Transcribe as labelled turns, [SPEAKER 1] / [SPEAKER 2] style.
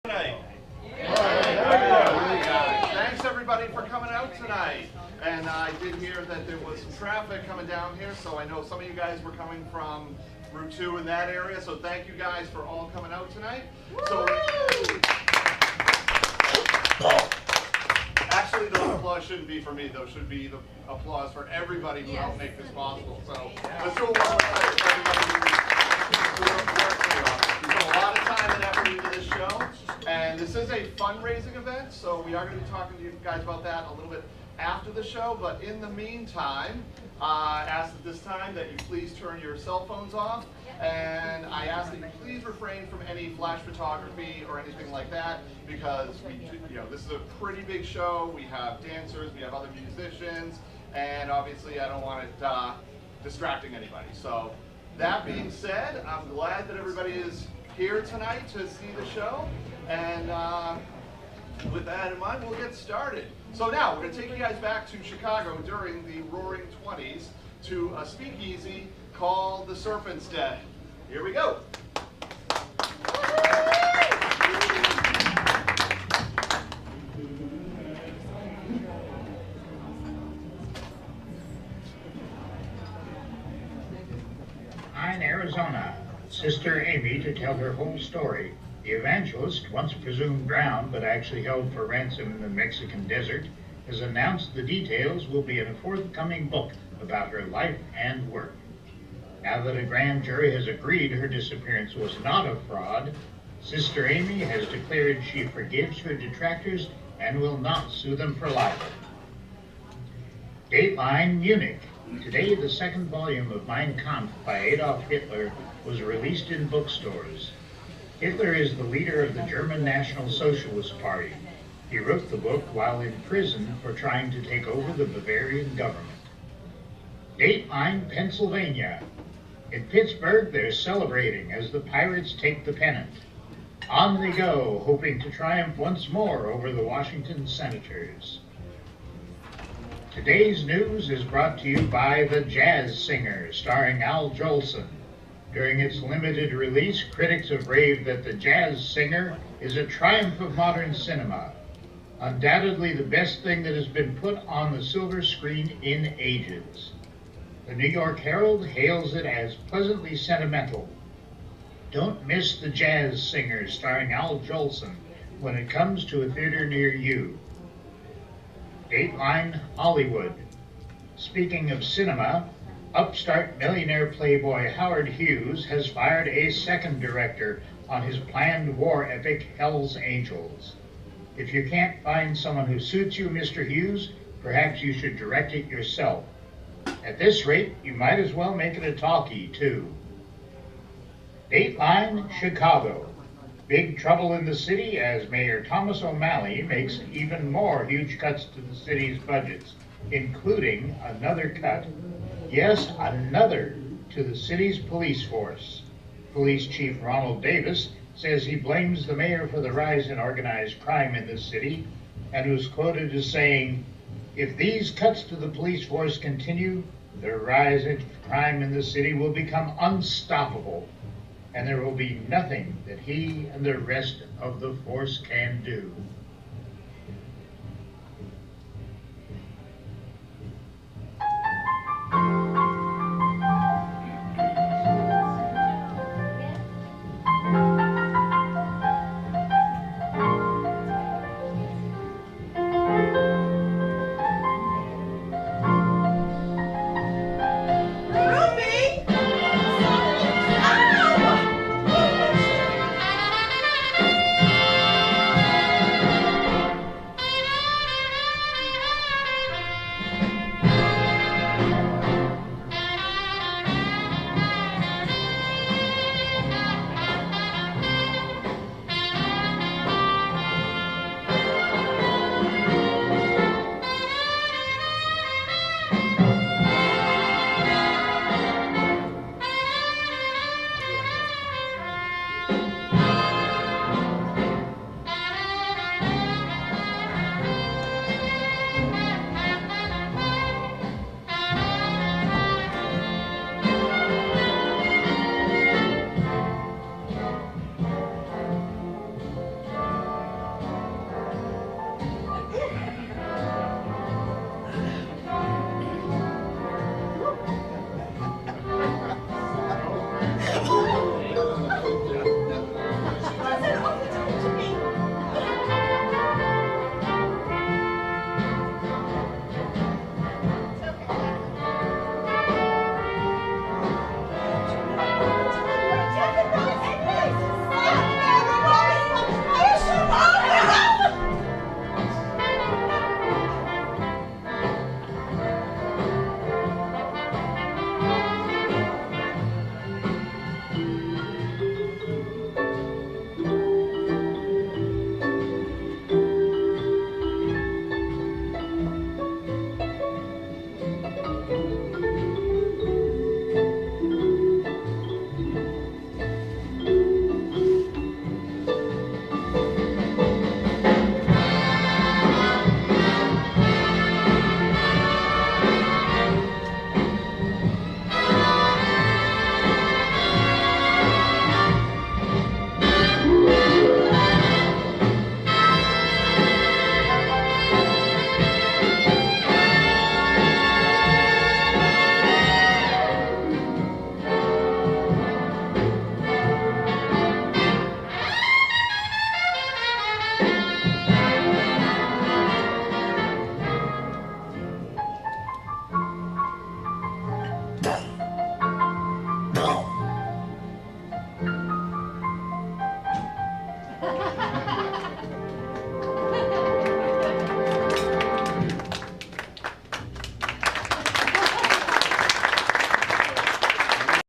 [SPEAKER 1] Thanks everybody for coming out tonight. And I did hear that there was some traffic coming down here, so I know some of you guys were coming from Route 2 in that area, so thank you guys for all coming out tonight. So, actually, the applause shouldn't be for me, though. Should be the applause for everybody who helped make this possible. So let's do a one more time for everybody who worked here. We put a lot of time and effort into this show, and this is a fundraising event, so we are going to be talking to you guys about that a little bit after the show. But in the meantime, ask at this time that you please turn your cell phones off, and I ask that you please refrain from any flash photography or anything like that, because this is a pretty big show. We have dancers, we have other musicians, and obviously I don't want it distracting anybody. So that being said, I'm glad that everybody is here tonight to see the show, and with that in mind, we'll get started. So now, we're going to take you guys back to Chicago during the Roaring 20s to a speakeasy called the Serpent's Den. Here we go.
[SPEAKER 2] In Arizona, Sister Amy to tell her whole story. The evangelist, once presumed drowned but actually held for ransom in the Mexican desert, has announced the details will be in a forthcoming book about her life and work. Now that a grand jury has agreed her disappearance was not a fraud, Sister Amy has declared she forgives her detractors and will not sue them for libel. Dateline Munich. Today, the second volume of Mein Kampf by Adolf Hitler was released in bookstores. Hitler is the leader of the German National Socialist Party. He wrote the book while in prison for trying to take over the Bavarian government. Dateline Pennsylvania. In Pittsburgh, they're celebrating as the Pirates take the pennant. On they go, hoping to triumph once more over the Washington Senators. Today's news is brought to you by The Jazz Singer, starring Al Jolson. During its limited release, critics have raved that The Jazz Singer is a triumph of modern cinema. Undoubtedly the best thing that has been put on the silver screen in ages. The New York Herald hails it as pleasantly sentimental. Don't miss The Jazz Singer, starring Al Jolson, when it comes to a theater near you. Dateline Hollywood. Speaking of cinema, upstart millionaire playboy Howard Hughes has fired a second director on his planned war epic Hell's Angels. If you can't find someone who suits you, Mr. Hughes, perhaps you should direct it yourself. At this rate, you might as well make it a talkie, too. Dateline Chicago. Big trouble in the city as Mayor Thomas O'Malley makes even more huge cuts to the city's budgets, including another cut, yes, another, to the city's police force. Police Chief Ronald Davis says he blames the mayor for the rise in organized crime in the city, and was quoted as saying, "If these cuts to the police force continue, the rise in crime in the city will become unstoppable, and there will be nothing that he and the rest of the force can do."